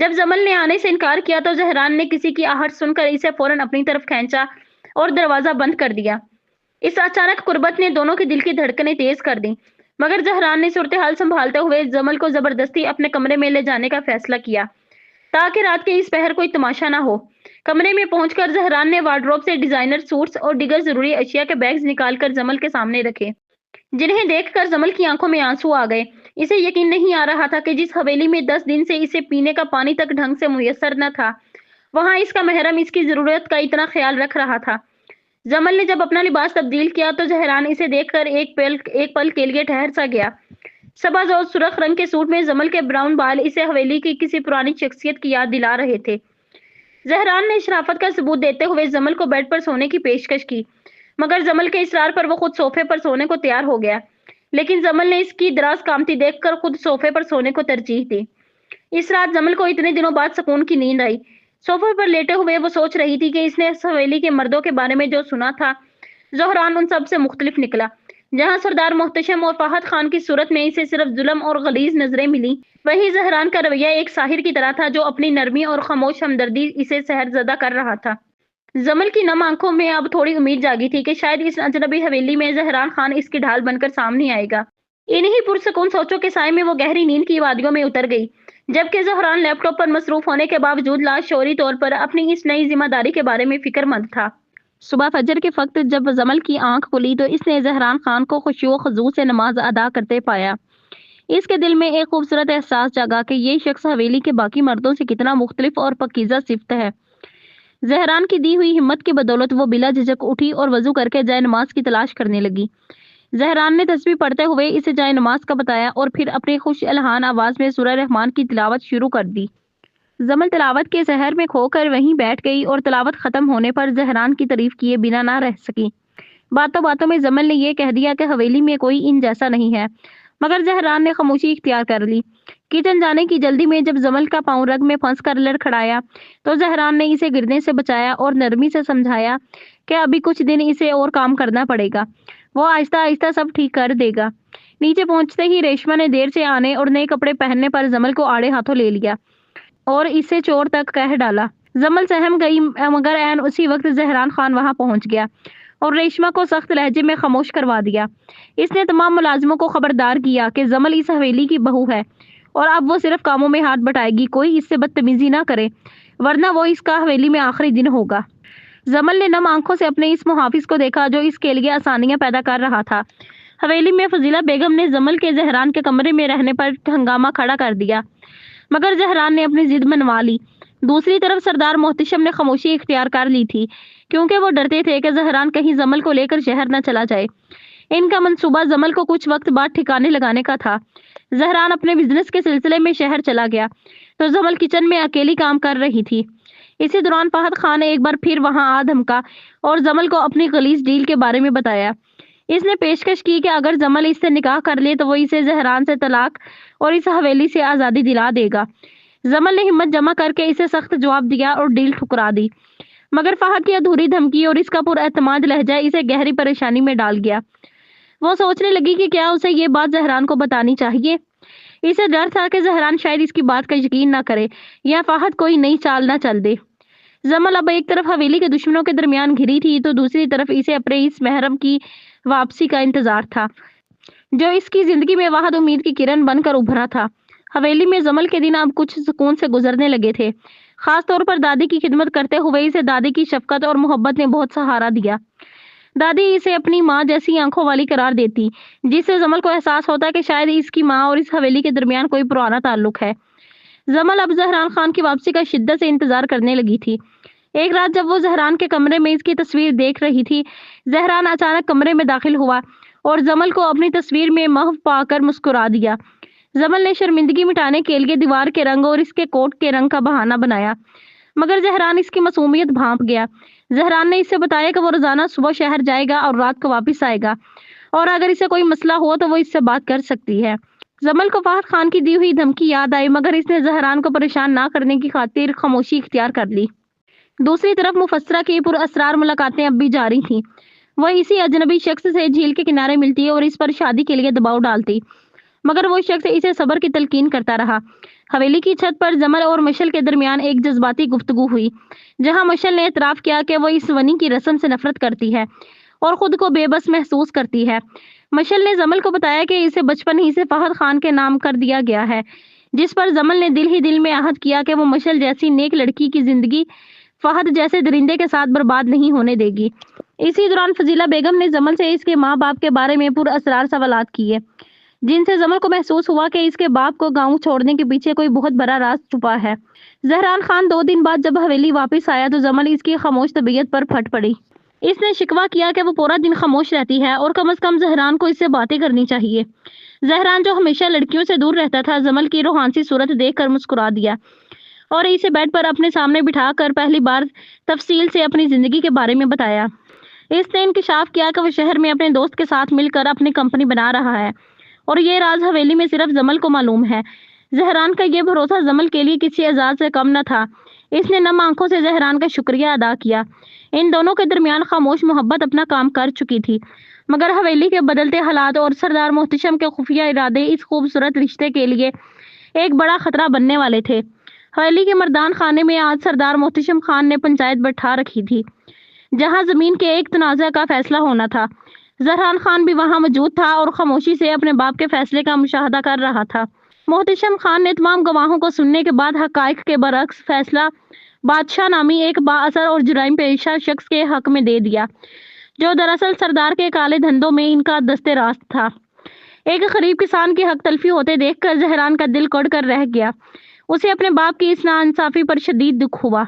جب جمل نے آنے سے انکار کیا تو زہران نے کسی کی آہٹ سن کر اسے فوراً اپنی طرف کھینچا اور دروازہ بند کر دیا۔ اس اچانک قربت نے دونوں کے دل کی دھڑکنیں تیز کر دیں، مگر زہران نے صورتحال سنبھالتے ہوئے جمل کو زبردستی اپنے کمرے میں لے جانے کا فیصلہ کیا تاکہ رات کے اس پہر کوئی تماشا نہ ہو۔ کمرے میں پہنچ کر زہران نے وارڈروب سے ڈیزائنر سوٹس اور دیگر ضروری اشیاء کے بیگز نکال کر جمل کے سامنے رکھے، جنہیں دیکھ کر جمل کی آنکھوں میں آنسو آ گئے۔ اسے یقین نہیں آ رہا تھا کہ جس حویلی میں 10 دن سے اسے پینے کا پانی تک ڈھنگ سے میسر نہ تھا، وہاں اس کا محرم اس کی ضرورت کا اتنا خیال رکھ رہا تھا۔ جمل نے جب اپنا لباس تبدیل کیا تو زہران اسے دیکھ کر ایک پل کے لیے ٹھہر سا گیا۔ سبز اور سرخ رنگ کے سوٹ میں جمل کے براؤن بال اسے حویلی کی کسی پرانی شخصیت کی یاد دلا رہے تھے۔ زہران نے شرافت کا ثبوت دیتے ہوئے جمل کو بیڈ پر سونے کی پیشکش کی، مگر جمل کے اصرار پر وہ خود صوفے پر سونے کو تیار ہو گیا۔ لیکن جمل نے اس کی دراز کامتی دیکھ کر خود صوفے پر سونے کو ترجیح دی۔ اس رات جمل کو اتنے دنوں بعد سکون کی نیند آئی۔ صوفے پر لیٹے ہوئے وہ سوچ رہی تھی کہ اس نے اس حویلی کے مردوں کے بارے میں جو سنا تھا، زہران ان سب سے مختلف نکلا۔ جہاں سردار محتشم اور فہد خان کی صورت میں اسے صرف ظلم اور غلیظ نظریں ملی، وہیں زہران کا رویہ ایک ساحر کی طرح تھا جو اپنی نرمی اور خاموش ہمدردی اسے سحر زدہ کر رہا تھا۔ جمل کی نم آنکھوں میں اب تھوڑی امید جاگی تھی کہ شاید اس اجنبی حویلی میں زہران خان اس کی ڈھال بن کر سامنے آئے گا۔ انہی پرسکون سوچوں کے سائے میں وہ گہری نیند کی وادیوں میں اتر گئی، جبکہ زہران لیپ ٹاپ پر مصروف ہونے کے باوجود لاشعوری طور پر اپنی اس نئی ذمہ داری کے بارے میں فکر مند تھا۔ صبح فجر کے وقت جب جمل کی آنکھ کھلی تو اس نے زہران خان کو خشوع و خضوع سے نماز ادا کرتے پایا۔ اس کے دل میں ایک خوبصورت احساس جاگا کہ یہ شخص حویلی کے باقی مردوں سے کتنا مختلف اور پاکیزہ صفت ہے۔ زہران کی دی ہوئی ہمت کی بدولت وہ بلا جھجک اٹھی اور وضو کر کے جائے نماز کی تلاش کرنے لگی۔ زہران نے تسبیح پڑھتے ہوئے اسے جائے نماز کا بتایا اور پھر اپنی خوش الحان آواز میں سورہ رحمان کی تلاوت شروع کر دی۔ جمل تلاوت کے سحر میں کھو کر وہیں بیٹھ گئی اور تلاوت ختم ہونے پر زہران کی تعریف کیے بنا نہ رہ سکی۔ باتوں باتوں میں جمل نے یہ کہہ دیا کہ حویلی میں کوئی ان جیسا نہیں ہے، مگر زہران نے خاموشی اختیار کر لی۔ کچن جانے کی جلدی میں جب جمل کا پاؤں رگ میں پھنس کر لڑکھڑایا تو زہران نے اسے گرنے سے بچایا اور نرمی سے سمجھایا کہ ابھی کچھ دن اسے اور کام کرنا پڑے گا، وہ آہستہ آہستہ سب ٹھیک کر دے گا۔ نیچے پہنچتے ہی ریشما نے دیر سے آنے اور نئے کپڑے پہننے پر جمل کو آڑے ہاتھوں لے لیا اور اسے چور تک کہہ ڈالا۔ جمل سہم گئی، مگر عین اسی وقت زہران خان وہاں پہنچ گیا اور ریشما کو سخت لہجے میں خاموش کروا دیا۔ اس نے تمام ملازموں کو خبردار کیا کہ جمل اس حویلی کی بہو ہے اور اب وہ صرف کاموں میں ہاتھ بٹائے گی، کوئی اس سے بدتمیزی نہ کرے، ورنہ وہ اس کا حویلی میں آخری دن ہوگا۔ جمل نے نم آنکھوں سے اپنے اس محافظ کو دیکھا جو اس کے لیے آسانیاں پیدا کر رہا تھا۔ حویلی میں فضیلہ بیگم نے جمل کے زہران کے کمرے میں رہنے پر ہنگامہ کھڑا کر دیا، مگر زہران نے اپنی ضد منوا لی۔ دوسری طرف سردار محتشم نے خاموشی اختیار کر لی تھی، کیونکہ وہ ڈرتے تھے کہ زہران کہیں جمل کو لے کر شہر نہ چلا جائے۔ ان کا منصوبہ جمل کو کچھ وقت بعد ٹھکانے لگانے کا تھا۔ زہران اپنے بزنس کے سلسلے میں شہر چلا گیا تو جمل کچن میں اکیلی کام کر رہی تھی۔ اسی دوران فہد خان نے ایک بار پھر وہاں آ دھمکا اور جمل کو اپنی غلیظ ڈیل کے بارے میں بتایا۔ اس نے پیشکش کی کہ اگر جمل اس سے نکاح کر لے تو وہ اسے زہران سے طلاق اور اس حویلی سے آزادی دلا دے گا۔ جمل نے ہمت جمع کر کے اسے سخت جواب دیا اور ڈیل ٹھکرا دی، مگر فہد کی ادھوری دھمکی اور اس کا پر اعتماد لہجہ اسے گہری پریشانی میں ڈال گیا۔ وہ سوچنے لگی کہ کیا اسے یہ بات زہران کو بتانی چاہیے۔ اسے ڈر تھا کہ زہران شاید اس کی بات کا یقین نہ کرے یا فہد کوئی نئی چال نہ چل دے۔ جمل اب ایک طرف حویلی کے دشمنوں کے درمیان گھری تھی تو دوسری طرف اسے اپنے اس محرم کی واپسی کا انتظار تھا، جو اس کی زندگی میں واحد امید کی کرن بن کر ابھرا تھا۔ حویلی میں جمل کے دن اب کچھ سکون سے گزرنے لگے تھے، خاص طور پر دادی کی خدمت کرتے ہوئے اسے دادی کی شفقت اور محبت نے بہت سہارا دیا۔ دادی اسے اپنی ماں جیسی آنکھوں والی قرار دیتی، جس سے جمل کو احساس ہوتا کہ شاید اس کی ماں اور اس حویلی کے درمیان کوئی پرانا تعلق ہے۔ جمل اب زہران خان کی واپسی کا شدت سے انتظار کرنے لگی تھی۔ ایک رات جب وہ زہران کے کمرے میں اس کی تصویر دیکھ رہی تھی، زہران اچانک کمرے میں داخل ہوا اور جمل کو اپنی تصویر میں محو پا کر مسکرا دیا۔ جمل نے شرمندگی مٹانے کے لیے دیوار کے رنگ اور اس کے کوٹ کے رنگ کا بہانہ بنایا، مگر زہران اس کی معصومیت بھانپ گیا۔ زہران نے اس سے بتایا کہ وہ روزانہ صبح شہر جائے گا اور رات کو واپس آئے گا، اور اگر اسے کوئی مسئلہ ہو تو وہ اس سے بات کر سکتی ہے۔ جمل کو فہد خان کی دی ہوئی دھمکی یاد آئی، مگر اس نے زہران کو پریشان نہ کرنے کی خاطر خاموشی اختیار کر لی۔ دوسری طرف مفسرہ کی پر اسرار ملاقاتیں اب بھی جاری تھیں۔ وہ اسی اجنبی شخص سے جھیل کے کنارے ملتی اور اس پر شادی کے لیے دباؤ ڈالتی، مگر وہ شخص اسے صبر کی تلقین کرتا رہا۔ حویلی کی چھت پر جمل اور مشل کے درمیان ایک جذباتی گفتگو ہوئی، جہاں مشل نے اعتراف کیا کہ وہ اس ونی کی رسم سے نفرت کرتی ہے اور خود کو بے بس محسوس کرتی ہے۔ مشل نے جمل کو بتایا کہ اسے بچپن ہی سے فہد خان کے نام کر دیا گیا ہے، جس پر جمل نے دل ہی دل میں عہد کیا کہ وہ مشل جیسی نیک لڑکی کی زندگی فہد جیسے درندے کے ساتھ برباد نہیں ہونے دے گی۔ اسی دوران فضیلہ بیگم نے جمل سے اس کے ماں باپ کے بارے میں پر اسرار سوالات کیے، جن سے جمل کو محسوس ہوا کہ اس کے باپ کو گاؤں چھوڑنے کے پیچھے کوئی بہت بڑا راز چھپا ہے۔ زہران خان 2 دن بعد جب حویلی واپس آیا تو جمل اس کی خاموش طبیعت پر پھٹ پڑی۔ اس نے شکوہ کیا کہ وہ پورا دن خاموش رہتی ہے اور کم از کم زہران کو اس سے باتیں کرنی چاہیے۔ زہران جو ہمیشہ لڑکیوں سے دور رہتا تھا، جمل کی روحانی صورت دیکھ کر مسکرا دیا اور اسے بیڈ پر اپنے سامنے بٹھا کر پہلی بار تفصیل سے اپنی زندگی کے بارے میں بتایا۔ اس نے انکشاف کیا کہ وہ شہر میں اپنے دوست کے ساتھ مل کر اپنی کمپنی بنا رہا ہے اور یہ راز حویلی میں صرف جمل کو معلوم ہے۔ زہران کا یہ بھروسہ جمل کے لیے کسی اعزاز سے کم نہ تھا۔ اس نے نم آنکھوں سے زہران کا شکریہ ادا کیا۔ ان دونوں کے درمیان خاموش محبت اپنا کام کر چکی تھی، مگر حویلی کے بدلتے حالات اور سردار محتشم کے خفیہ ارادے اس خوبصورت رشتے کے لیے ایک بڑا خطرہ بننے والے تھے۔ حویلی کے مردان خانے میں آج سردار محتشم خان نے پنچایت بٹھا رکھی تھی، جہاں زمین کے ایک تنازع کا فیصلہ ہونا تھا۔ زہران خان بھی وہاں موجود تھا اور خاموشی سے اپنے باپ کے فیصلے کا مشاہدہ کر رہا تھا۔ محتشم خان نے تمام گواہوں کو سننے کے بعد حقائق کے برعکس فیصلہ بادشاہ نامی ایک با اثر اور جرائم پیشہ شخص کے حق میں دے دیا، جو دراصل سردار کے کالے دھندوں میں ان کا دست راست تھا۔ ایک غریب کسان کی حق تلفی ہوتے دیکھ کر زہران کا دل کڑ کر رہ گیا۔ اسے اپنے باپ کی اس ناانصافی پر شدید دکھ ہوا۔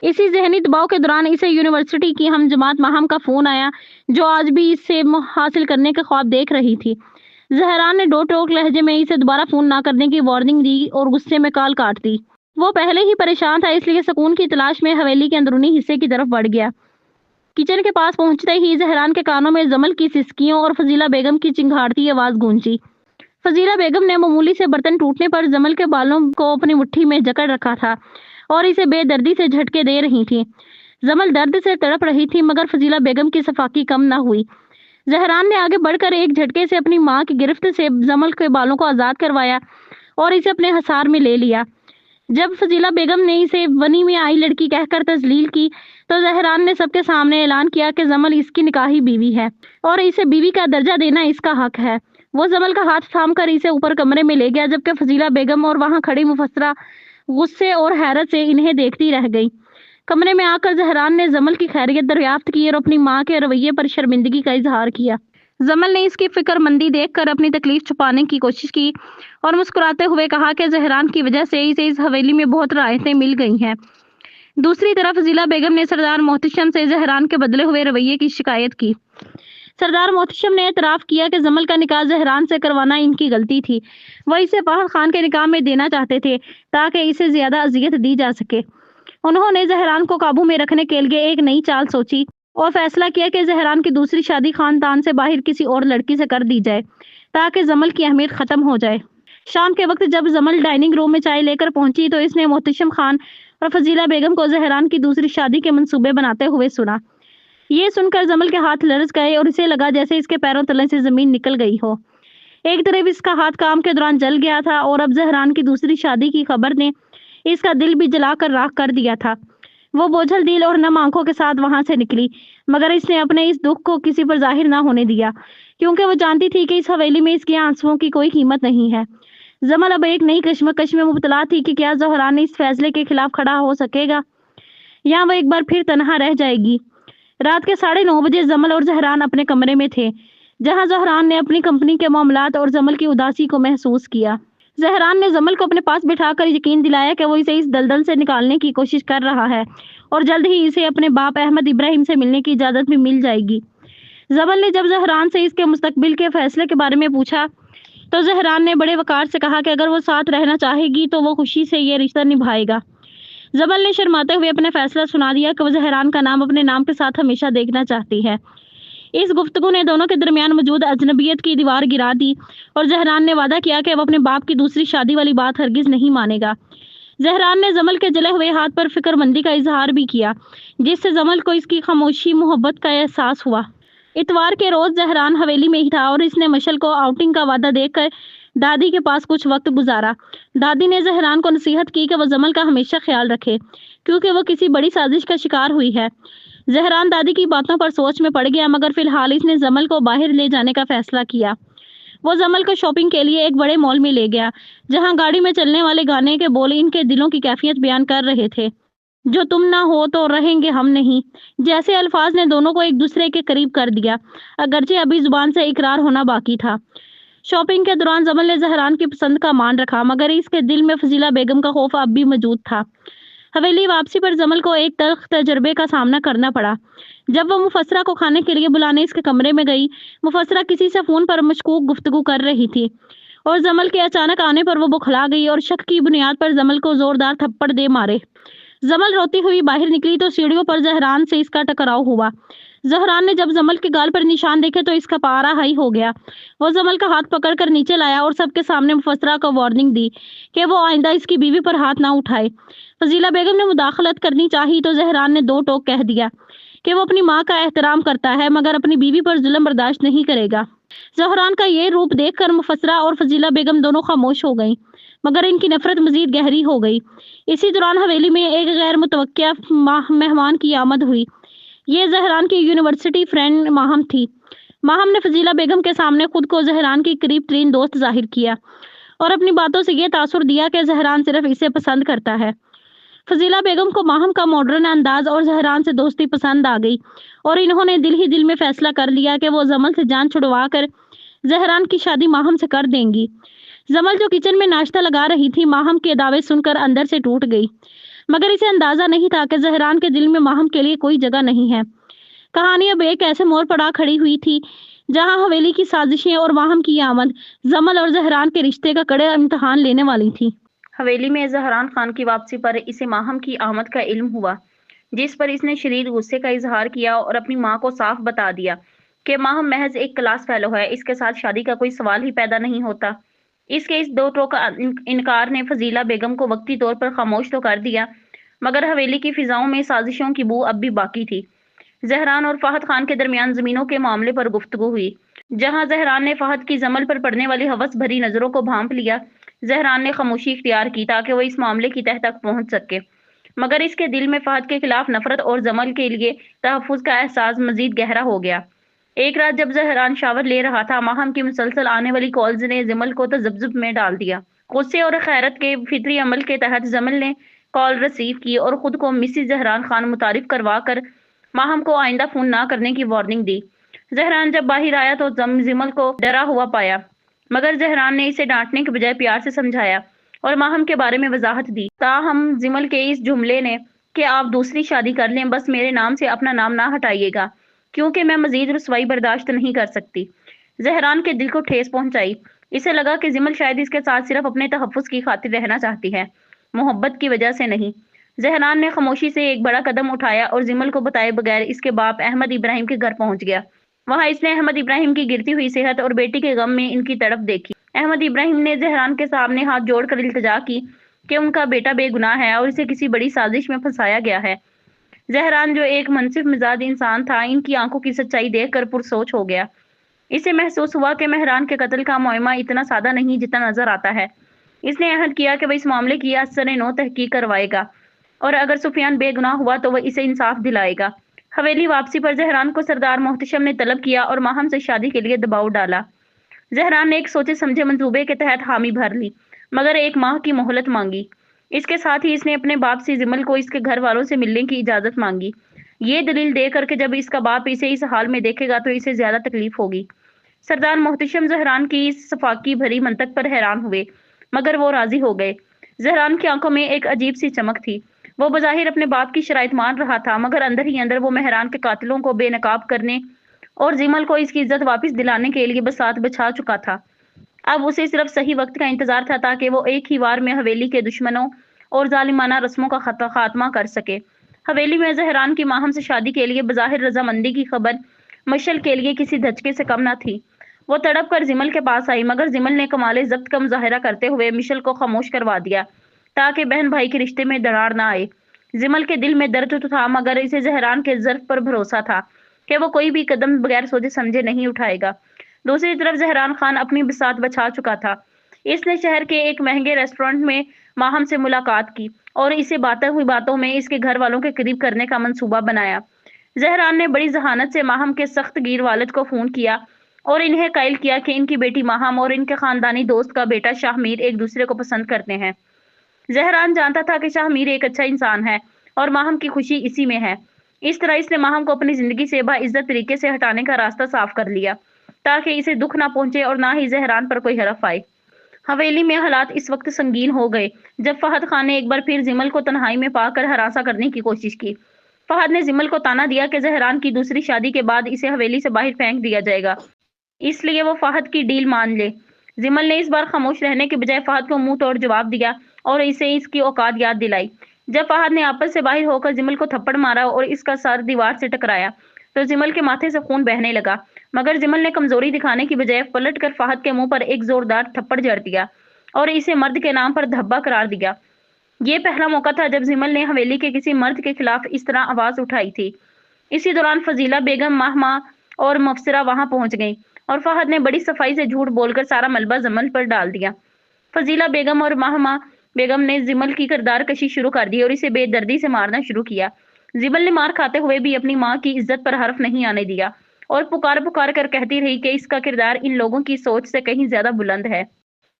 اسی ذہنی دباؤ کے دوران اسے یونیورسٹی کی ہم جماعت ماہم کا فون آیا، جو آج بھی اس سے حاصل کرنے کے خواب دیکھ رہی تھی۔ زہران نے ڈو ٹوک لہجے میں اسے دوبارہ فون نہ کرنے کی وارننگ دی اور غصے میں کال کاٹ دی۔ وہ پہلے ہی پریشان تھا، اس لیے سکون کی تلاش میں حویلی کے اندرونی حصے کی طرف بڑھ گیا۔ کچن کے پاس پہنچتے ہی زہران کے کانوں میں جمل کی سسکیوں اور فضیلہ بیگم کی چنگھاڑتی آواز گونجی۔ فضیلہ بیگم نے معمولی سے برتن ٹوٹنے پر جمل کے بالوں کو اپنی مٹھی میں جکڑ رکھا تھا اور اسے بے دردی سے جھٹکے دے رہی تھی۔ جمل درد سے تڑپ رہی تھی، مگر فضیلہ بیگم کی صفاقی کم نہ ہوئی۔ زہران نے آگے بڑھ کر ایک جھٹکے سے اپنی ماں کی گرفت سے جمل کے بالوں کو آزاد کروایا اور اسے اپنے حصار میں لے لیا۔ جب فضیلہ بیگم نے اسے ونی میں آئی لڑکی کہہ کر تذلیل کی تو زہران نے سب کے سامنے اعلان کیا کہ جمل اس کی نکاحی بیوی ہے اور اسے بیوی کا درجہ دینا اس کا حق ہے۔ وہ جمل کا ہاتھ تھام کر اسے اوپر کمرے میں لے گیا، جبکہ فضیلہ بیگم اور وہاں کھڑی مفسرہ غصے اور حیرت سے انہیں دیکھتی رہ گئی۔ کمرے میں آ کر زہران نے جمل کی خیریت دریافت کی اور اپنی ماں کے رویے پر شرمندگی کا اظہار کیا۔ جمل نے اس کی فکر مندی دیکھ کر اپنی تکلیف چھپانے کی کوشش کی اور مسکراتے ہوئے کہا کہ زہران کی وجہ سے اسے اس حویلی میں بہت رعایتیں مل گئی ہیں۔ دوسری طرف فضیلہ بیگم نے سردار محتشم سے زہران کے بدلے ہوئے رویے کی شکایت کی۔ سردار محتشم نے اعتراف کیا کہ جمل کا نکاح زہران سے کروانا ان کی غلطی تھی۔ وہ اسے فہد خان کے نکاح میں دینا چاہتے تھے تاکہ اسے زیادہ اذیت دی جا سکے۔ انہوں نے زہران کو قابو میں رکھنے کے لیے ایک نئی چال سوچی اور فیصلہ کیا کہ زہران کی دوسری شادی خاندان سے باہر کسی اور لڑکی سے کر دی جائے تاکہ جمل کی اہمیت ختم ہو جائے۔ شام کے وقت جب جمل ڈائننگ روم میں چائے لے کر پہنچی تو اس نے محتشم خان اور فضیلہ بیگم کو زہران کی دوسری شادی کے منصوبے بناتے ہوئے سنا۔ یہ سن کر جمل کے ہاتھ لرز گئے اور اسے لگا جیسے اس کے پیروں تلے سے زمین نکل گئی ہو۔ ایک طرف اس کا ہاتھ کام کے دوران جل گیا تھا اور اب زہران کی دوسری شادی کی خبر نے اس کا دل بھی جلا کر راکھ کر دیا تھا۔ وہ بوجھل دل اور نم آنکھوں کے ساتھ وہاں سے نکلی، مگر اس نے اپنے اس دکھ کو کسی پر ظاہر نہ ہونے دیا، کیونکہ وہ جانتی تھی کہ اس حویلی میں اس کے آنسوؤں کی کوئی قیمت نہیں ہے۔ جمل اب ایک نئی کشمکش میں مبتلا تھی کہ کیا زہران اس فیصلے کے خلاف کھڑا ہو سکے گا یا وہ ایک بار پھر تنہا رہ جائے گی۔ رات کے 9:30 بجے جمل اور زہران اپنے کمرے میں تھے، جہاں زہران نے اپنی کمپنی کے معاملات اور جمل کی اداسی کو محسوس کیا۔ زہران نے جمل کو اپنے پاس بٹھا کر یقین دلایا کہ وہ اسے اس دلدل سے نکالنے کی کوشش کر رہا ہے اور جلد ہی اسے اپنے باپ احمد ابراہیم سے ملنے کی اجازت بھی مل جائے گی۔ جمل نے جب زہران سے اس کے مستقبل کے فیصلے کے بارے میں پوچھا تو زہران نے بڑے وقار سے کہا کہ اگر وہ ساتھ رہنا چاہے گی تو وہ خوشی سے یہ رشتہ نبھائے گا۔ جمل نے شرماتے ہوئے اپنا فیصلہ سنا دیا کہ وہ زہران کا نام اپنے نام کے ساتھ ہمیشہ دیکھنا چاہتی ہے۔ اس گفتگو نے دونوں کے درمیان موجود اجنبیت کی دیوار گرا دی اور زہران نے وعدہ کیا کہ وہ اپنے باپ کی دوسری شادی والی بات ہرگز نہیں مانے گا۔ زہران نے جمل کے جلے ہوئے ہاتھ پر فکر مندی کا اظہار بھی کیا، جس سے جمل کو اس کی خاموشی محبت کا احساس ہوا۔ اتوار کے روز زہران حویلی میں ہی تھا اور اس نے مشل کو آؤٹنگ کا وعدہ دے کر دادی کے پاس کچھ وقت گزارا۔ دادی نے زہران کو نصیحت کی کہ وہ جمل کا ہمیشہ خیال رکھے کیونکہ وہ کسی بڑی سازش کا شکار ہوئی ہے۔ زہران دادی کی باتوں پر سوچ میں پڑ گیا، مگر فی الحال اس نے جمل کو باہر لے جانے کا فیصلہ کیا۔ وہ جمل کو شاپنگ کے لیے ایک بڑے مال میں لے گیا، جہاں گاڑی میں چلنے والے گانے کے بول ان کے دلوں کی کیفیت بیان کر رہے تھے۔ جو تم نہ ہو تو رہیں گے ہم نہیں، جیسے الفاظ نے دونوں کو ایک دوسرے کے قریب کر دیا، اگرچہ ابھی زبان سے اقرار ہونا باقی تھا۔ شاپنگ کے دوران جمل نے زہران کی پسند کا مان رکھا، مگر اس کے دل میں فضیلہ بیگم کا خوف اب بھی موجود تھا۔ حویلی واپسی پر جمل کو ایک تلخ تجربے کا سامنا کرنا پڑا۔ جب وہ مفسرہ کو کھانے کے لیے بلانے اس کے کمرے میں گئی، مفسرہ کسی سے فون پر مشکوک گفتگو کر رہی تھی اور جمل کے اچانک آنے پر وہ بوکھلا گئی اور شک کی بنیاد پر جمل کو زوردار تھپڑ دے مارے۔ جمل روتی ہوئی باہر نکلی تو سیڑھیوں پر زہران سے اس کا ٹکراؤ ہوا۔ زہران نے جب جمل کے گال پر نشان دیکھے تو اس کا پارا ہائی ہو گیا۔ وہ جمل کا ہاتھ پکڑ کر نیچے لایا اور سب کے سامنے مفسرہ کو وارننگ دی کہ وہ آئندہ اس کی بیوی پر ہاتھ نہ اٹھائے۔ فضیلہ بیگم نے مداخلت کرنی چاہی تو زہران نے دو ٹوک کہہ دیا کہ وہ اپنی ماں کا احترام کرتا ہے، مگر اپنی بیوی پر ظلم برداشت نہیں کرے گا۔ زہران کا یہ روپ دیکھ کر مفسرہ اور فضیلہ بیگم دونوں خاموش ہو گئیں، مگر ان کی نفرت مزید گہری ہو گئی۔ اسی دوران حویلی میں ایک غیر متوقع مہمان کی آمد ہوئی۔ یہ زہران کی یونیورسٹی فرینڈ ماہم تھی۔ ماہم نے فضیلہ بیگم کے سامنے خود کو زہران کی قریب ترین دوست ظاہر کیا اور اپنی باتوں سے یہ تاثر دیا کہ زہران صرف اسے پسند کرتا ہے۔ فضیلہ بیگم کو ماہم کا ماڈرن انداز اور زہران سے دوستی پسند آ گئی اور انہوں نے دل ہی دل میں فیصلہ کر لیا کہ وہ جمل سے جان چھڑوا کر زہران کی شادی ماہم سے کر دیں گی۔ جمل جو کچن میں ناشتہ لگا رہی تھی، ماہم کے دعوے سن کر اندر سے ٹوٹ گئی، مگر اسے اندازہ نہیں تھا کہ زہران کے دل میں ماہم کے لیے کوئی جگہ نہیں ہے۔ کہانی اب ایک ایسے موڑ پر آ کھڑی ہوئی تھی جہاں حویلی کی سازشیں اور ماہم کی آمد جمل اور زہران کے رشتے کا کڑا امتحان لینے والی تھی۔ حویلی میں زہران خان کی واپسی پر اسے ماہم کی آمد کا علم ہوا، جس پر اس نے شدید غصے کا اظہار کیا اور اپنی ماں کو صاف بتا دیا کہ ماہم محض ایک کلاس فیلو ہے، اس کے ساتھ شادی کا کوئی سوال ہی پیدا نہیں ہوتا۔ اس کے اس دو ٹوک انکار نے فضیلہ بیگم کو وقتی طور پر خاموش تو کر دیا، مگر حویلی کی فضاؤں میں سازشوں کی بو اب بھی باقی تھی۔ زہران اور فہد خان کے درمیان زمینوں کے معاملے پر گفتگو ہوئی۔ جہاں زہران نے فہد کی جمل پر پڑنے والی ہوس بھری نظروں کو بھانپ لیا، زہران نے خاموشی اختیار کی تاکہ وہ اس معاملے کی تہ تک پہنچ سکے، مگر اس کے دل میں فہد کے خلاف نفرت اور جمل کے لیے تحفظ کا احساس مزید گہرا ہو گیا۔ ایک رات جب زہران شاور لے رہا تھا، ماہم کی مسلسل آنے والی کالز نے جمل کو تذبذب میں ڈال دیا۔ غصے اور خیرت کے فطری عمل کے تحت جمل نے کال ریسیو کی اور خود کو مسز زہران خان متعارف کروا کر ماہم کو آئندہ فون نہ کرنے کی وارننگ دی۔ زہران جب باہر آیا تو جمل کو ڈرا ہوا پایا، مگر زہران نے اسے ڈانٹنے کے بجائے پیار سے سمجھایا اور ماہم کے بارے میں وضاحت دی۔ تاہم جمل کے اس جملے نے کہ آپ دوسری شادی کر لیں، بس میرے نام سے اپنا نام نہ ہٹائیے گا کیونکہ میں مزید رسوائی برداشت نہیں کر سکتی، زہران کے دل کو ٹھیس پہنچائی۔ اسے لگا کہ جمل شاید اس کے ساتھ صرف اپنے تحفظ کی خاطر رہنا چاہتی ہے، محبت کی وجہ سے نہیں۔ زہران نے خاموشی سے ایک بڑا قدم اٹھایا اور جمل کو بتائے بغیر اس کے باپ احمد ابراہیم کے گھر پہنچ گیا۔ وہاں اس نے احمد ابراہیم کی گرتی ہوئی صحت اور بیٹی کے غم میں ان کی تڑپ دیکھی۔ احمد ابراہیم نے زہران کے سامنے ہاتھ جوڑ کر التجا کی کہ ان کا بیٹا بے گناہ ہے اور اسے کسی بڑی سازش میں پھنسایا گیا ہے۔ زہران جو ایک منصف مزاج انسان تھا، ان کی آنکھوں کی سچائی دیکھ کر پرسوچ ہو گیا۔ اسے محسوس ہوا کہ مہران کے قتل کا معمہ اتنا سادہ نہیں جتنا نظر آتا ہے۔ اس نے عہد کیا کہ وہ اس معاملے کی اثر نو تحقیق کروائے گا اور اگر سفیان بے گناہ ہوا تو وہ اسے انصاف دلائے گا۔ حویلی واپسی پر زہران کو سردار محتشم نے طلب کیا اور ماہم سے شادی کے لیے دباؤ ڈالا۔ زہران نے ایک سوچے سمجھے منصوبے کے تحت حامی بھر لی، مگر 1 ماہ کی مہلت مانگی۔ اس کے ساتھ ہی اس نے اپنے باپ سے جمل کو اس کے گھر والوں سے ملنے کی اجازت مانگی، یہ دلیل دے کر کہ جب اس کا باپ اسے اس حال میں دیکھے گا تو اسے زیادہ تکلیف ہوگی۔ سردار محتشم زہران کی اس صفاقی بھری منطق پر حیران ہوئے، مگر وہ راضی ہو گئے۔ زہران کی آنکھوں میں ایک عجیب سی چمک تھی۔ وہ بظاہر اپنے باپ کی شرائط مان رہا تھا، مگر اندر ہی اندر وہ مہران کے قاتلوں کو بے نقاب کرنے اور جمل کو اس کی عزت واپس دلانے کے لیے بساط بچھا چکا تھا۔ اب اسے صرف صحیح وقت کا انتظار تھا تاکہ وہ ایک ہی وار میں حویلی کے دشمنوں اور ظالمانہ رسموں کا خاتمہ کر سکے۔ حویلی میں زہران کی ماہم سے شادی کے لیے بظاہر رضامندی کی خبر مشل کے لیے کسی دھچکے سے کم نہ تھی۔ وہ تڑپ کر جمل کے پاس آئی، مگر جمل نے کمال ضبط کا مظاہرہ کرتے ہوئے مشل کو خاموش کروا دیا تاکہ بہن بھائی کے رشتے میں دراڑ نہ آئے۔ جمل کے دل میں درد تو تھا، مگر اسے زہران کے ظرف پر بھروسہ تھا کہ وہ کوئی بھی قدم بغیر سوچے سمجھے نہیں اٹھائے گا۔ دوسری طرف زہران خان اپنی بساط بچھا چکا تھا۔ اس نے شہر کے ایک مہنگے ریسٹورانٹ میں ماہم سے ملاقات کی اور اسے باتوں میں اس کے گھر والوں کے قریب کرنے کا منصوبہ بنایا۔ زہران نے بڑی ذہانت سے ماہم کے سخت گیر والد کو فون کیا اور انہیں قائل کیا کہ ان کی بیٹی ماہم اور ان کے خاندانی دوست کا بیٹا شاہ میر ایک دوسرے کو پسند کرتے ہیں۔ زہران جانتا تھا کہ شاہ میر ایک اچھا انسان ہے اور ماہم کی خوشی اسی میں ہے۔ اس طرح اس نے ماہم کو اپنی زندگی سے باعزت طریقے سے ہٹانے کا راستہ صاف کر لیا تاکہ اسے دکھ نہ پہنچے اور نہ ہی زہران پر کوئی حرف آئے۔ حویلی میں حالات اس وقت سنگین ہو گئے جب فہد خان نے ایک بار پھر زمل کو تنہائی میں پا کر ہراساں کرنے کی کوشش کی۔ فہد نے زمل کو تانا دیا کہ زہران کی دوسری شادی کے بعد اسے حویلی سے باہر پھینک دیا جائے گا، اس لیے وہ فہد کی ڈیل مان لے۔ زمل نے اس بار خاموش رہنے کے بجائے فہد کو منہ توڑ جواب دیا اور اسے اس کی اوقات یاد دلائی۔ جب فہد نے آپس سے باہر ہو کر زمل کو تھپڑ مارا اور اس کا سر دیوار سے ٹکرایا تو زمل کے ماتھے سے خون بہنے لگا، مگر زمل نے کمزوری دکھانے کی بجائے پلٹ کر فہد کے منہ پر ایک زوردار تھپڑ جڑ دیا اور اسے مرد کے نام پر دھبا قرار دیا۔ یہ پہلا موقع تھا جب زمل نے حویلی کے کسی مرد کے خلاف اس طرح آواز اٹھائی تھی۔ اسی دوران فضیلہ بیگم، ماہمہ اور مبصرہ وہاں پہنچ گئیں اور فہد نے بڑی صفائی سے جھوٹ بول کر سارا ملبہ زمل پر ڈال دیا۔ فضیلہ بیگم اور ماہمہ بیگم نے زمل کی کردار کشی شروع کر دی اور اسے بے دردی سے مارنا شروع کیا۔ زمل نے مار کھاتے ہوئے بھی اپنی ماں کی عزت پر حرف نہیں آنے دیا اور پکار کر کہتی رہی کہ اس کا کردار ان لوگوں کی سوچ سے کہیں زیادہ بلند ہے۔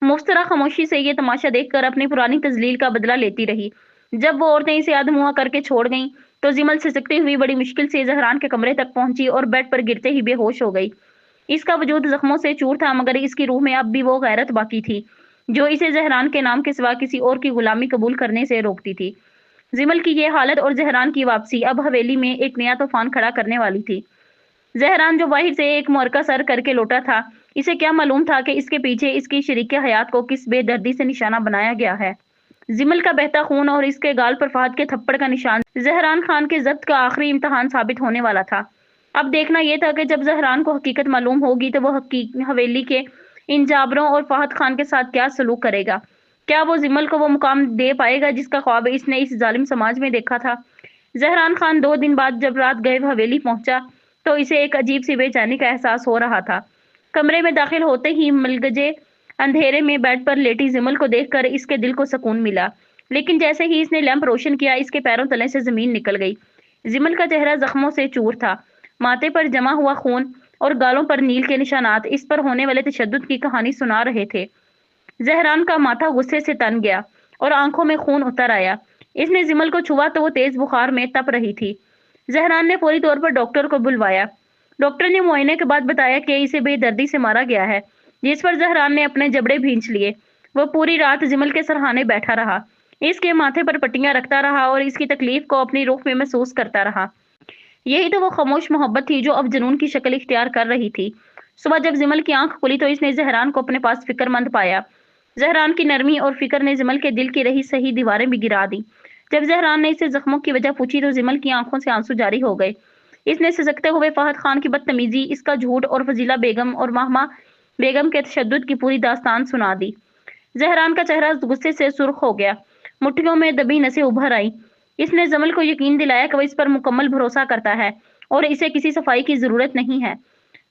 مبصرہ خاموشی سے یہ تماشا دیکھ کر اپنی پرانی تذلیل کا بدلہ لیتی رہی۔ جب وہ عورتیں اسے ادھموا کر کے چھوڑ گئیں تو زمل سسکتی ہوئی بڑی مشکل سے زہران کے کمرے تک پہنچی اور بیڈ پر گرتے ہی بے ہوش ہو گئی۔ اس کا وجود زخموں سے چور تھا مگر اس کی روح میں اب بھی وہ غیرت باقی تھی جو اسے زہران کے نام کے سوا کسی اور کی غلامی قبول کرنے سے روکتی تھی۔ زمل کی یہ حالت اور زہران کی واپسی اب حویلی میں ایک نیا طوفان کھڑا کرنے والی تھی۔ زہران جو باہر سے ایک معرکہ سر کر کے لوٹا تھا، اسے کیا معلوم تھا کہ اس کے پیچھے اس کی شریک حیات کو کس بے دردی سے نشانہ بنایا گیا ہے۔ زمل کا بہتا خون اور اس کے گال پر فہد کے تھپڑ کا نشان زہران خان کے ضبط کا آخری امتحان ثابت ہونے والا تھا۔ اب دیکھنا یہ تھا کہ جب زہران کو حقیقت معلوم ہوگی تو وہ حویلی کے ان جابروں اور فہد خان کے ساتھ کیا سلوک کرے گا۔ کیا وہ زمل کو وہ مقام دے پائے گا جس کا خواب اس نے اس ظالم سماج میں دیکھا تھا؟ زہران خان 2 دن بعد جب رات گئے حویلی پہنچا تو اسے ایک عجیب سی بے چینی کا احساس ہو رہا تھا۔ کمرے میں داخل ہوتے ہی ملگجے اندھیرے میں بیڈ پر لیٹی زمل کو دیکھ کر اس کے دل کو سکون ملا، لیکن جیسے ہی اس نے لیمپ روشن کیا اس کے پیروں تلے سے زمین نکل گئی۔ زمل کا چہرہ زخموں سے چور تھا، ماتھے پر جمع ہوا خون اور گالوں پر نیل کے نشانات اس پر ہونے والے تشدد کی کہانی سنا رہے تھے۔ زہران کا ماتھا غصے سے تن گیا اور آنکھوں میں خون اتر آیا۔ اس نے زمل کو چھوا تو وہ تیز بخار میں تپ رہی تھی۔ زہران نے فوری طور پر ڈاکٹر کو بلوایا۔ ڈاکٹر نے معائنے کے بعد بتایا کہ اسے بے دردی سے مارا گیا ہے، جس پر زہران نے اپنے جبڑے بھینچ لیے۔ وہ پوری رات زمل کے سرہانے بیٹھا رہا، اس کے ماتھے پر پٹیاں رکھتا رہا اور اس کی تکلیف کو اپنی روح میں محسوس کرتا رہا۔ یہی تو وہ خاموش محبت تھی جو اب جنون کی شکل اختیار کر رہی تھی۔ صبح جب زمل کی آنکھ کھلی تو اس نے زہران کو اپنے پاس فکر مند پایا۔ زہران کی نرمی اور فکر نے زمل کے دل کی رہی صحیح دیواریں بھی گرا دی۔ جب زہران نے اسے زخموں کی وجہ پوچھی تو زمل کی آنکھوں سے آنسو جاری ہو گئے۔ اس نے سسکتے ہوئے فہد خان کی بدتمیزی، اس کا جھوٹ اور فضیلہ بیگم اور ماہمہ بیگم کے تشدد کی پوری داستان سنا دی۔ زہران کا چہرہ غصے سے سرخ ہو گیا، مٹھیوں میں دبی نسیں ابھر آئیں۔ اس نے زمل کو یقین دلایا کہ وہ اس پر مکمل بھروسہ کرتا ہے اور اسے کسی صفائی کی ضرورت نہیں ہے۔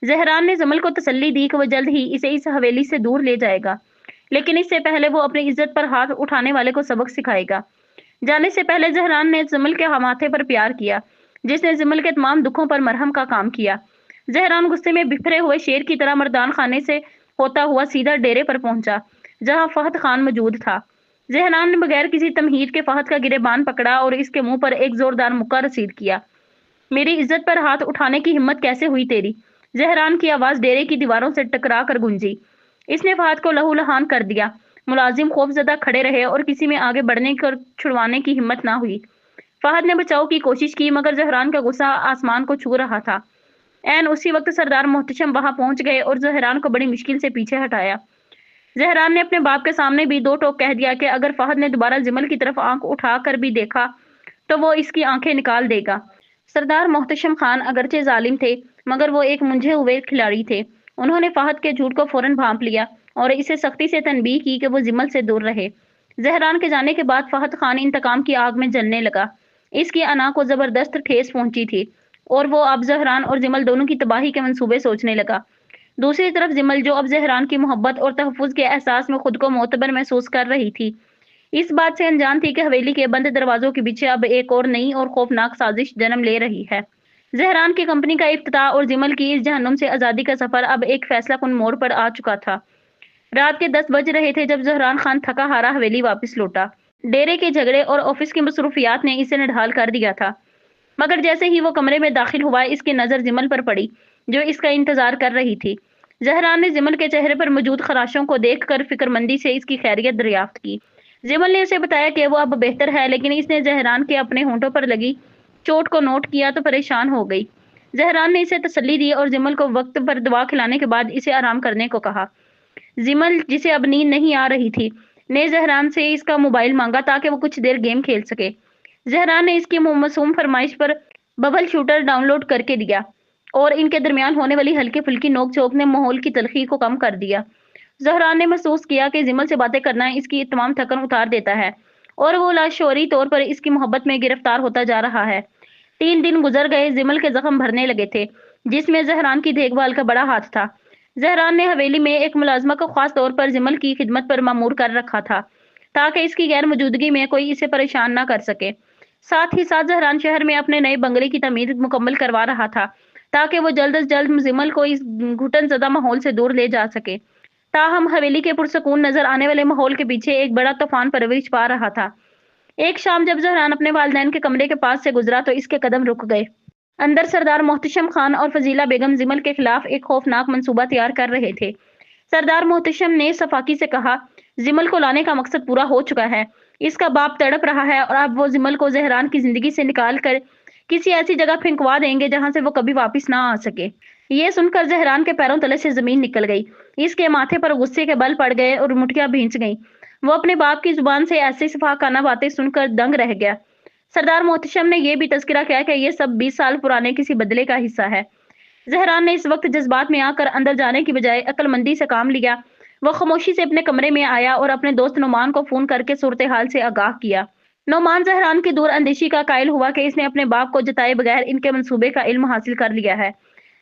زہران نے زمل کو تسلی دی کہ وہ جلد ہی اسے اس حویلی سے دور لے جائے گا، لیکن اس سے پہلے وہ اپنی عزت پر ہاتھ اٹھانے والے کو سبق سکھائے گا۔ جانے سے پہلے زہران نے زمل کے ماتھے پر پیار کیا، جس نے زمل کے تمام دکھوں پر مرہم کا کام کیا۔ زہران غصے میں بکھرے ہوئے شیر کی طرح مردان خانے سے ہوتا ہوا سیدھا ڈیرے پر پہنچا جہاں فہد خان موجود تھا۔ زہران نے بغیر کسی تمہید کے فہد کا گریبان پکڑا اور اس کے منہ پر ایک زوردار مکہ رسید کیا۔ میری عزت پر ہاتھ اٹھانے کی ہمت کیسے ہوئی تیری؟ زہران کی آواز ڈیرے کی دیواروں سے ٹکرا کر گونجی۔ اس نے فہد کو لہو لہان کر دیا۔ ملازم خوف زدہ کھڑے رہے اور کسی میں آگے بڑھنے کر چھڑوانے کی ہمت نہ ہوئی۔ فہد نے بچاؤ کی کوشش کی مگر زہران کا غصہ آسمان کو چھو رہا تھا۔ عین اسی وقت سردار محتشم وہاں پہنچ گئے اور زہران کو بڑی مشکل سے پیچھے ہٹایا۔ زہران نے اپنے باپ کے سامنے بھی 2 ٹوک کہہ دیا کہ اگر فہد نے دوبارہ زمل کی طرف آنکھ اٹھا کر بھی دیکھا تو وہ اس کی آنکھیں نکال دے گا۔ سردار محتشم خان اگرچہ ظالم تھے مگر وہ ایک منجھے ہوئے کھلاڑی تھے۔ انہوں نے فہد کے جھوٹ کو فوراً بھانپ لیا اور اسے سختی سے تنبیہ کی کہ وہ زمل سے دور رہے۔ زہران کے جانے کے بعد فہد خان انتقام کی آگ میں جلنے لگا۔ اس کی انا کو زبردست ٹھیس پہنچی تھی اور وہ اب زہران اور زمل دونوں کی تباہی کے منصوبے سوچنے لگا۔ دوسری طرف زمل جو اب زہران کی محبت اور تحفظ کے احساس میں خود کو معتبر محسوس کر رہی تھی، اس بات سے انجان تھی کہ حویلی کے بند دروازوں کے پیچھے اب ایک اور نئی اور خوفناک سازش جنم لے رہی ہے۔ زہران کی کمپنی کا افتتاح اور زمل کی اس جہنم سے آزادی کا سفر اب ایک فیصلہ کن موڑ پر آ چکا تھا۔ رات کے 10 بج رہے تھے جب زہران خان تھکا ہارا حویلی واپس لوٹا۔ ڈیرے کے جھگڑے اور آفس کی مصروفیات نے اسے نڈھال کر دیا تھا، مگر جیسے ہی وہ کمرے میں داخل ہوا اس کی نظر زمل پر پڑی جو اس کا انتظار کر رہی تھی۔ زہران نے زمل کے چہرے پر موجود خراشوں کو دیکھ کر فکرمندی سے اس کی خیریت دریافت کی۔ زمل نے اسے بتایا کہ وہ اب بہتر ہے، لیکن اس نے زہران کے اپنے ہونٹوں پر لگی چوٹ کو نوٹ کیا تو پریشان ہو گئی۔ زہران نے اسے تسلی دی اور زمل کو وقت پر دوا کھلانے کے بعد اسے آرام کرنے کو کہا۔ زمل، جسے اب نیند نہیں آ رہی تھی، نے زہران سے اس کا موبائل مانگا تاکہ وہ کچھ دیر گیم کھیل سکے۔ زہران نے اس کی معصوم فرمائش پر ببل شوٹر ڈاؤن لوڈ کر کے دیا اور ان کے درمیان ہونے والی ہلکی پھلکی نوک جھوک نے ماحول کی تلخی کو کم کر دیا۔ زہران نے محسوس کیا کہ زمل سے باتیں کرنا اس کی تمام تھکن اتار دیتا ہے اور وہ لاشعوری طور پر اس کی محبت میں گرفتار ہوتا جا رہا ہے۔ 3 دن گزر گئے، زمل کے زخم بھرنے لگے تھے جس میں زہران کی دیکھ بھال کا بڑا ہاتھ تھا۔ زہران نے حویلی میں ایک ملازمہ کو خاص طور پر زمل کی خدمت پر مامور کر رکھا تھا تاکہ اس کی غیر موجودگی میں کوئی اسے پریشان نہ کر سکے۔ ساتھ ہی ساتھ زہران شہر میں اپنے نئے بنگلے کی تعمیر مکمل کروا رہا تھا تاکہ وہ جلد از جلد زمل کو اس گھٹن زدہ ماحول سے دور لے جا سکے۔ تاہم حویلی کے پرسکون نظر آنے والے ماحول کے پیچھے ایک بڑا طوفان پرورش پا رہا تھا۔ ایک شام جب زہران اپنے والدین کے کمرے کے پاس سے گزرا تو اس کے قدم رک گئے۔ اندر سردار محتشم خان اور فضیلہ بیگم زمل کے خلاف ایک خوفناک منصوبہ تیار کر رہے تھے۔ سردار محتشم نے صفاکی سے کہا، زمل کو لانے کا مقصد پورا ہو چکا ہے۔ اس کا باپ تڑپ رہا ہے اور اب وہ زمل کو زہران کی زندگی سے نکال کر کسی ایسی جگہ پھینکوا دیں گے جہاں سے وہ کبھی واپس نہ آ سکے۔ یہ سن کر زہران کے پیروں تلے سے زمین نکل گئی، اس کے ماتھے پر غصے کے بل پڑ گئے اور مٹکیاں بھینچ گئیں۔ وہ اپنے باپ کی زبان سے ایسی صفاقانہ باتیں سن کر دنگ رہ گیا۔ سردار محتشم نے یہ بھی تذکرہ کیا کہ یہ سب 20 سال پرانے کسی بدلے کا حصہ ہے۔ زہران نے اس وقت جذبات میں آ کر اندر جانے کی بجائے عقل مندی سے کام لیا۔ وہ خاموشی سے اپنے کمرے میں آیا اور اپنے دوست نعمان کو فون کر کے صورتحال سے آگاہ کیا۔ نعمان زہران کی دور اندیشی کا قائل ہوا کہ اس نے اپنے باپ کو جتائے بغیر ان کے منصوبے کا علم حاصل کر لیا ہے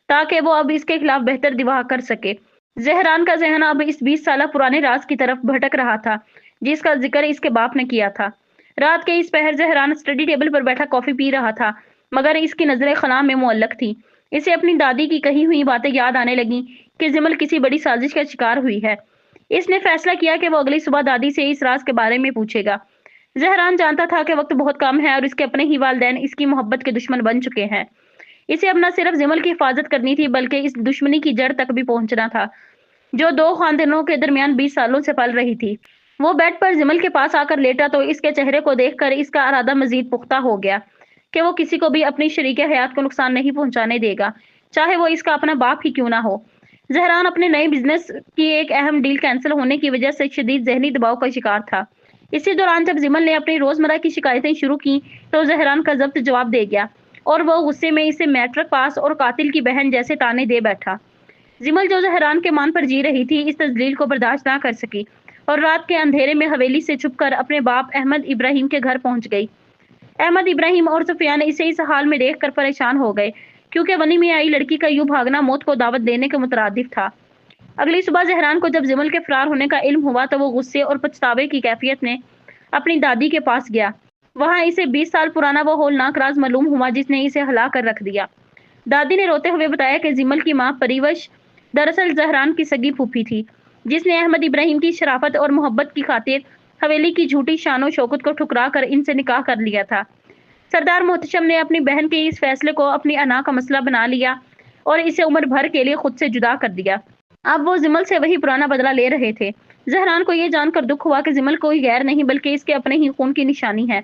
تاکہ وہ اب اس کے خلاف بہتر دفاع کر سکے۔ زہران کا ذہن اب اس 20 سالہ پرانے راز کی طرف بھٹک رہا تھا جس کا ذکر اس کے باپ نے کیا تھا۔ رات کے اس پہر زہران اسٹڈی ٹیبل پر بیٹھا کافی پی رہا تھا، مگر اس کی نظریں خلا میں معلق تھی۔ اسے اپنی دادی کی کہی ہوئی باتیں یاد آنے لگیں کہ زمل کسی بڑی سازش کا شکار ہوئی ہے۔ اس نے فیصلہ کیا کہ وہ اگلی صبح دادی سے اس راز کے بارے میں پوچھے گا۔ زہران جانتا تھا کہ وقت بہت کم ہے اور اس کے اپنے ہی والدین اس کی محبت کے دشمن بن چکے ہیں۔ اسے اب نہ صرف زمل کی حفاظت کرنی تھی بلکہ اس دشمنی کی جڑ تک بھی پہنچنا تھا جو 2 خاندانوں کے درمیان 20 سالوں سے پل رہی تھی۔ وہ بیڈ پر زمل کے پاس آ کر لیٹا تو اس کے چہرے کو دیکھ کر اس کا ارادہ مزید پختہ ہو گیا کہ وہ کسی کو بھی اپنی شریک حیات کو نقصان نہیں پہنچانے دے گا، چاہے وہ اس کا اپنا باپ ہی کیوں نہ ہو۔ زہران اپنے نئے بزنس کی ایک اہم ڈیل کینسل ہونے کی وجہ سے شدید ذہنی دباؤ کا شکار تھا۔ اسی دوران جب زمل نے اپنی روزمرہ کی شکایتیں شروع کی تو زہران کا ضبط جواب دے گیا اور وہ غصے میں اسے میٹرک پاس اور قاتل کی بہن جیسے طعنے دے بیٹھا۔ زمل جو زہران کے مان پر جی رہی تھی اس تذلیل کو برداشت نہ کر سکی اور رات کے اندھیرے میں حویلی سے چھپ کر اپنے باپ احمد ابراہیم کے گھر پہنچ گئی۔ احمد ابراہیم اور سفیان اسے اس حال میں دیکھ کر پریشان ہو گئے کیونکہ ونی میں آئی لڑکی کا یوں بھاگنا موت کو دعوت دینے کے مترادف تھا۔ اگلی صبح زہران کو جب زمل کے فرار ہونے کا علم ہوا تو وہ غصے اور پچھتاوے کی کیفیت میں اپنی دادی کے پاس گیا۔ وہاں اسے 20 سال پرانا وہ ہولناک راز معلوم ہوا جس نے اسے ہلا کر رکھ دیا۔ دادی نے روتے ہوئے بتایا کہ زمل کی ماں پریوش دراصل زہران کی سگی پھوپھی تھی جس نے احمد ابراہیم کی شرافت اور محبت کی خاطر حویلی کی جھوٹی شان و شوکت کو ٹھکرا کر ان سے نکاح کر لیا تھا۔ سردار محتشم نے اپنی بہن کے اس فیصلے کو اپنی انا کا مسئلہ بنا لیا اور اسے عمر بھر کے لیے خود سے جدا کر دیا۔ اب وہ زمل سے وہی پرانا بدلہ لے رہے تھے۔ زہران کو یہ جان کر دکھ ہوا کہ زمل کوئی غیر نہیں بلکہ اس کے اپنے ہی خون کی نشانی ہے۔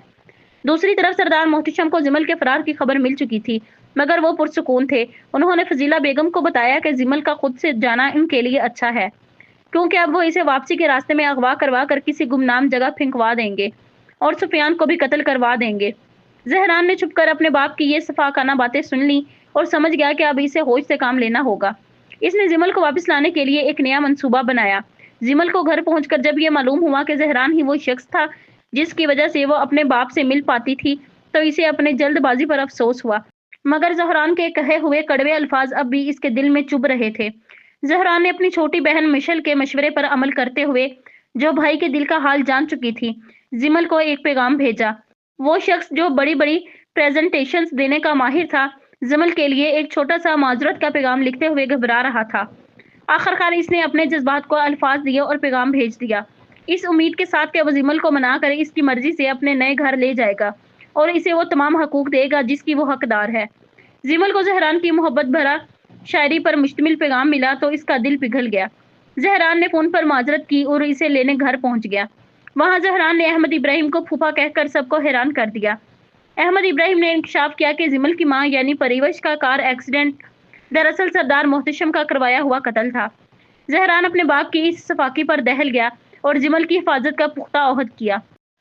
دوسری طرف سردار محتشم کو زمل کے فرار کی خبر مل چکی تھی مگر وہ پرسکون تھے۔ انہوں نے فضیلہ بیگم کو بتایا کہ زمل کا خود سے جانا ان کے لیے اچھا ہے کیونکہ اب وہ اسے واپسی کے راستے میں اغوا کروا کر کسی گمنام جگہ پھینکوا دیں گے اور سفیان کو بھی قتل کروا دیں گے۔ زہران نے چھپ کر اپنے باپ کی یہ صفاقانہ باتیں سن لی اور سمجھ گیا کہ اب اسے ہوش سے کام لینا ہوگا۔ اس نے زمل کو واپس لانے کے لیے ایک نیا منصوبہ بنایا۔ زمل کو گھر پہنچ کر جب یہ معلوم ہوا کہ زہران ہی وہ شخص تھا جس کی وجہ سے وہ اپنے باپ سے مل پاتی تھی تو اسے اپنے جلد بازی پر افسوس ہوا، مگر زہران کے کہے ہوئے کڑوے الفاظ اب بھی اس کے دل میں چبھ رہے تھے۔ زہران نے اپنی چھوٹی بہن مشل کے مشورے پر عمل کرتے ہوئے، جو بھائی کے دل کا حال جان چکی تھی، جمل کو ایک پیغام بھیجا۔ وہ شخص جو بڑی بڑی پریزنٹیشنز دینے کا ماہر تھا، جمل کے لیے ایک چھوٹا سا معذرت کا پیغام لکھتے ہوئے گھبرا رہا تھا۔ آخرکار اس نے اپنے جذبات کو الفاظ دیے اور پیغام بھیج دیا، اس امید کے ساتھ کہ وہ جمل کو منا کر اس کی مرضی سے اپنے نئے گھر لے جائے گا اور اسے وہ تمام حقوق دے گا جس کی وہ حقدار ہے۔ جمل کو زہران کی محبت بھرا شاعری پر مشتمل پیغام ملا تو اس کا دل پگھل گیا۔ زہران نے فون پر معذرت کی اور اسے لینے گھر پہنچ گیا۔ وہاں زہران نے احمد ابراہیم کو پھوپھا کہہ کر سب کو حیران کر دیا۔ احمد ابراہیم نے انکشاف کیا کہ جمل کی ماں یعنی پریوش کا کار ایکسیڈنٹ دراصل سردار محتشم کا کروایا ہوا قتل تھا۔ زہران اپنے باپ کی اس صفاقی پر دہل گیا اور جمل کی حفاظت کا پختہ عہد کیا۔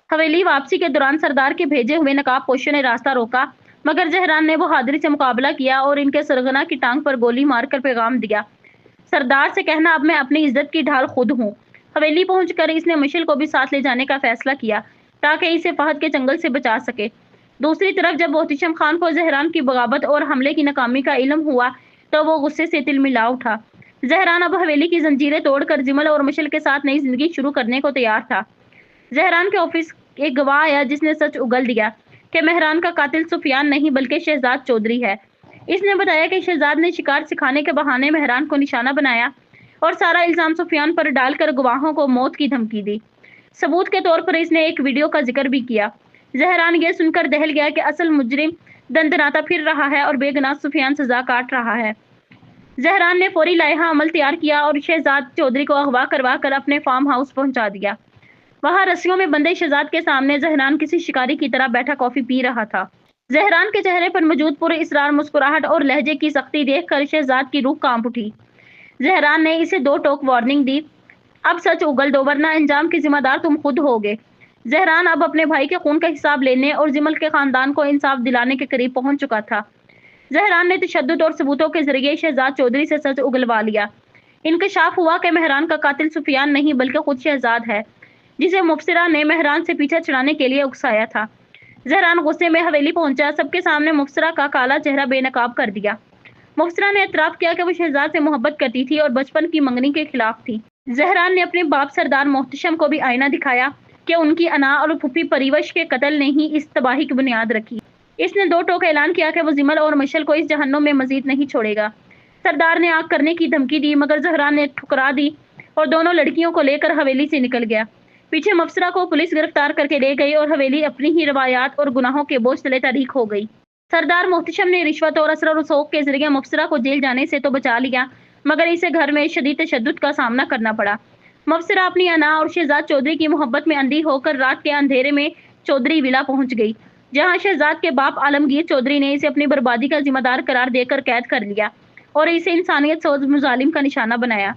حویلی واپسی کے دوران سردار کے بھیجے ہوئے نقاب پوشوں نے راستہ روکا، مگر زہران نے بہادری سے مقابلہ کیا اور ان کے سرغنہ کی ٹانگ پر گولی مار کر پیغام دیا، سردار سے کہنا اب میں اپنی عزت کی ڈھال خود ہوں۔ حویلی پہنچ کر اس نے مشل کو بھی ساتھ لے جانے کا فیصلہ کیا تاکہ اسے فہد کے چنگل سے بچا سکے۔ دوسری طرف جب محتشم خان کو زہران کی بغاوت اور حملے کی ناکامی کا علم ہوا تو وہ غصے سے تل ملا اٹھا۔ زہران اب حویلی کی زنجیریں توڑ کر جمل اور مشل کے ساتھ نئی زندگی شروع کرنے کو تیار تھا۔ زہران کے آفس ایک گواہ آیا جس نے سچ اگل دیا کہ مہران کا قاتل سفیان نہیں بلکہ شہزاد چودھری ہے۔ اس نے بتایا کہ شہزاد نے شکار سکھانے کے بہانے مہران کو نشانہ بنایا اور سارا الزام سفیان پر ڈال کر گواہوں کو موت کی دھمکی دی۔ ثبوت کے طور پر اس نے ایک ویڈیو کا ذکر بھی کیا۔ زہران یہ سن کر دہل گیا کہ اصل مجرم دندناتا پھر رہا ہے اور بے گناہ سفیان سزا کاٹ رہا ہے۔ زہران نے فوری لائحہ عمل تیار کیا اور شہزاد چودھری کو اغوا کروا کر اپنے فارم ہاؤس پہنچا دیا۔ وہاں رسیوں میں بندے شہزاد کے سامنے زہران کسی شکاری کی طرح بیٹھا کافی پی رہا تھا۔ زہران کے چہرے پر موجود پر اسرار مسکراہٹ اور لہجے کی سختی دیکھ کر شہزاد کی روح کانپ اٹھی۔ زہران نے اسے دو ٹوک وارننگ دی، اب سچ اگل دو ورنہ انجام کی ذمہ دار تم خود ہوگے۔ زہران اب اپنے بھائی کے خون کا حساب لینے اور جمل کے خاندان کو انصاف دلانے کے قریب پہنچ چکا تھا۔ زہران نے تشدد اور ثبوتوں کے ذریعے شہزاد چودھری سے سچ اگلوا لیا۔ انکشاف ہوا کہ مہران کا قاتل سفیان نہیں بلکہ خود شہزاد ہے، جسے مبصرہ نے مہران سے پیچھا چھڑانے کے لیے اکسایا تھا۔ زہران غصے میں حویلی پہنچا، سب کے سامنے مبصرہ کا کالا چہرہ بے نقاب کر دیا۔ مبصرہ نے اعتراف کیا کہ وہ شہزاد سے محبت کرتی تھی اور بچپن کی منگنی کے خلاف تھی۔ زہران نے اپنے باپ سردار محتشم کو بھی آئینہ دکھایا کہ ان کی انا اور پھوپھی پریوش کے قتل نے ہی اس تباہی کی بنیاد رکھی۔ اس نے دو ٹوک اعلان کیا کہ وہ جمل اور مشل کو اس جہنم میں مزید نہیں چھوڑے گا۔ سردار نے آگ کرنے کی دھمکی دی مگر زہران نے ٹھکرا دی اور دونوں لڑکیوں کو لے کر حویلی سے نکل گیا۔ پیچھے مبصرہ کو پولیس گرفتار کر کے لے گئی اور حویلی اپنی ہی روایات اور گناہوں کے بوجھ تلے تاریک ہو گئی۔ سردار محتشم نے رشوت اور اثر و رسوخ کے ذریعے مبصرہ کو جیل جانے سے تو بچا لیا مگر اسے گھر میں شدید تشدد کا سامنا کرنا پڑا۔ مبصرہ اپنی انا اور شہزاد چودھری کی محبت میں اندھی ہو کر رات کے اندھیرے میں چودھری ولا پہنچ گئی، جہاں شہزاد کے باپ عالمگیر چودھری نے اسے اپنی بربادی کا ذمہ دار قرار دے کر قید کر لیا اور اسے انسانیت سوز مظالم کا نشانہ بنایا۔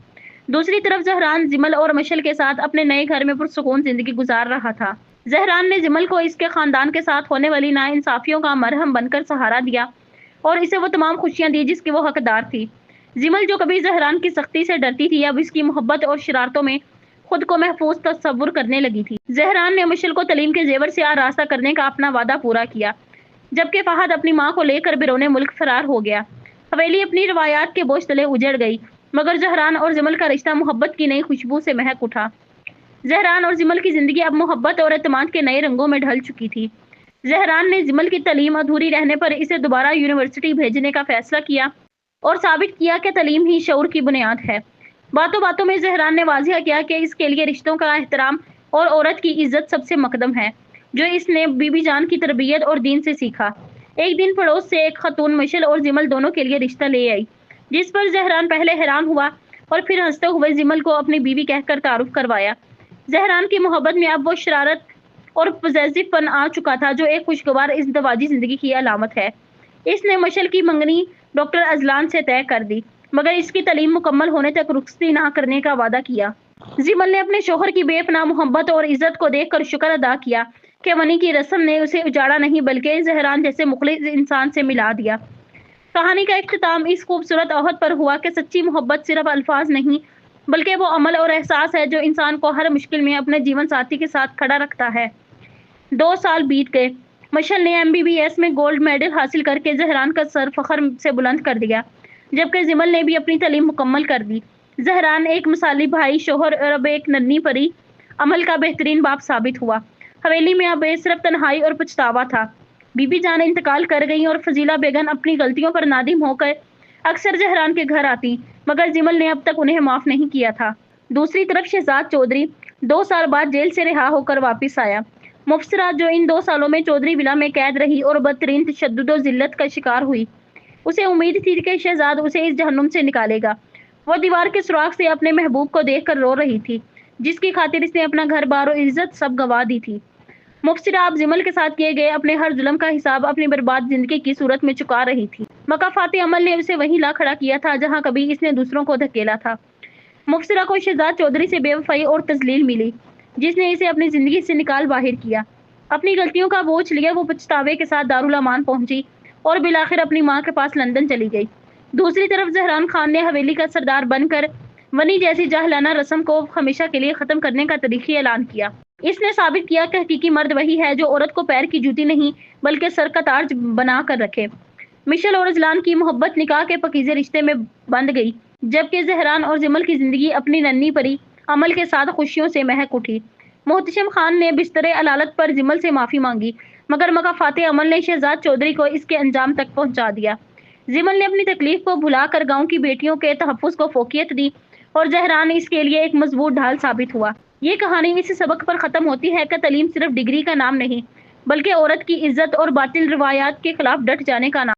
دوسری طرف زہران جمل اور مشل کے ساتھ اپنے نئے گھر میں پرسکون زندگی گزار رہا تھا۔ زہران نے جمل کو اس کے خاندان کے ساتھ ہونے والی ناانصافیوں کا مرہم بن کر سہارا دیا اور اسے وہ تمام خوشیاں دی جس کی وہ حقدار تھی۔ جمل جو کبھی زہران کی سختی سے ڈرتی تھی اب اس کی محبت اور شرارتوں میں خود کو محفوظ تصور کرنے لگی تھی۔ زہران نے مشل کو تعلیم کے زیور سے آراستہ کرنے کا اپنا وعدہ پورا کیا، جبکہ فہد اپنی ماں کو لے کر بیرون ملک فرار ہو گیا۔ حویلی اپنی روایات کے بوجھ تلے اجڑ گئی مگر زہران اور جمل کا رشتہ محبت کی نئی خوشبو سے مہک اٹھا۔ زہران اور جمل کی زندگی اب محبت اور اعتماد کے نئے رنگوں میں ڈھل چکی تھی۔ زہران نے جمل کی تعلیم ادھوری رہنے پر اسے دوبارہ یونیورسٹی بھیجنے کا فیصلہ کیا اور ثابت کیا کہ تعلیم ہی شعور کی بنیاد ہے۔ باتوں باتوں میں زہران نے واضح کیا کہ اس کے لیے رشتوں کا احترام اور عورت کی عزت سب سے مقدم ہے، جو اس نے بی بی جان کی تربیت اور دین سے سیکھا۔ ایک دن پڑوس سے ایک خاتون مشل اور جمل دونوں کے لیے رشتہ لے آئی، جس پر زہران پہلے حیران ہوا اور پھر ہنستے ہوئے جمل کو اپنی بیوی کہہ کر تعارف کروایا۔ زہران کی محبت میں اب وہ شرارت اور پوزیسو پن آ چکا تھا جو ایک خوشگوار ازدواجی زندگی کی علامت ہے۔ اس نے مشل کی منگنی ڈاکٹر اذلان سے طے کر دی مگر اس کی تعلیم مکمل ہونے تک رخصتی نہ کرنے کا وعدہ کیا۔ جمل نے اپنے شوہر کی بے پناہ محبت اور عزت کو دیکھ کر شکر ادا کیا کہ منی کی رسم نے اسے اجاڑا نہیں بلکہ زہران جیسے مخلص انسان سے ملا دیا۔ کہانی کا اختتام اس خوبصورت عہد پر ہوا کہ سچی محبت صرف الفاظ نہیں بلکہ وہ عمل اور احساس ہے جو انسان کو ہر مشکل میں اپنے جیون ساتھی کے ساتھ کھڑا رکھتا ہے۔ 2 سال بیت گئے۔ مشل نے MBBS میں گولڈ میڈل حاصل کر کے زہران کا سر فخر سے بلند کر دیا۔ جبکہ زمل نے بھی اپنی تعلیم مکمل کر دی۔ زہران ایک مثالی بھائی، شوہر اور اب ایک ننھی پری عمل کا بہترین باپ ثابت ہوا۔ حویلی میں اب صرف تنہائی اور پچھتاوا تھا۔ بی بی جان انتقال کر گئیں اور فضیلہ بیگم اپنی غلطیوں پر نادم ہو کر اکثر زہران کے گھر آتی، مگر زمل نے اب تک انہیں معاف نہیں کیا تھا۔ دوسری طرف شہزاد چودھری 2 سال بعد جیل سے رہا ہو کر واپس آیا۔ مبصرہ، جو ان 2 سالوں میں چودھری ولا میں قید رہی اور بدترین تشدد و ذلت کا شکار ہوئی، اسے امید تھی کہ شہزاد اسے اس جہنم سے نکالے گا۔ وہ دیوار کے سوراخ سے اپنے محبوب کو دیکھ کر رو رہی تھی، جس کی خاطر اس نے اپنا گھر بار و عزت سب گنوا دی تھی۔ مبصرہ اب زمل کے ساتھ کیے گئے اپنے ہر ظلم کا حساب اپنی برباد زندگی کی صورت میں چکا رہی تھی۔ مکافات عمل نے اسے وہیں لا کھڑا کیا تھا جہاں کبھی اس نے دوسروں کو دھکیلا تھا۔ مبصرہ کو شہزاد چودھری سے بے وفائی اور تذلیل ملی، جس نے اسے اپنی زندگی سے نکال باہر کیا۔ اپنی غلطیوں کا بوجھ لیے وہ پچھتاوے کے ساتھ دارالامان پہنچی اور بالآخر اپنی ماں کے پاس لندن چلی گئی۔ دوسری طرف زہران خان نے حویلی کا سردار بن کر ونی جیسی جاہلانہ رسم کو ہمیشہ کے لیے ختم کرنے کا تاریخی اعلان کیا۔ اس نے ثابت کیا کہ حقیقی مرد وہی ہے جو عورت کو پیر کی جوتی نہیں بلکہ سر کا تاج بنا کر رکھے۔ مشل اور اذلان کی محبت نکاح کے پاکیزے رشتے میں بندھ گئی، جبکہ زہران اور زمل کی زندگی اپنی ننھی پری عمل کے ساتھ خوشیوں سے مہک اٹھی۔ محتشم خان نے بستر علالت پر زمل سے معافی مانگی، مگر مکافات عمل نے شہزاد چودھری کو اس کے انجام تک پہنچا دیا۔ زمل نے اپنی تکلیف کو بھلا کر گاؤں کی بیٹیوں کے تحفظ کو فوقیت دی اور زہران اس کے لیے ایک مضبوط ڈھال ثابت ہوا۔ یہ کہانی اس سبق پر ختم ہوتی ہے کہ تعلیم صرف ڈگری کا نام نہیں، بلکہ عورت کی عزت اور باطل روایات کے خلاف ڈٹ جانے کا نام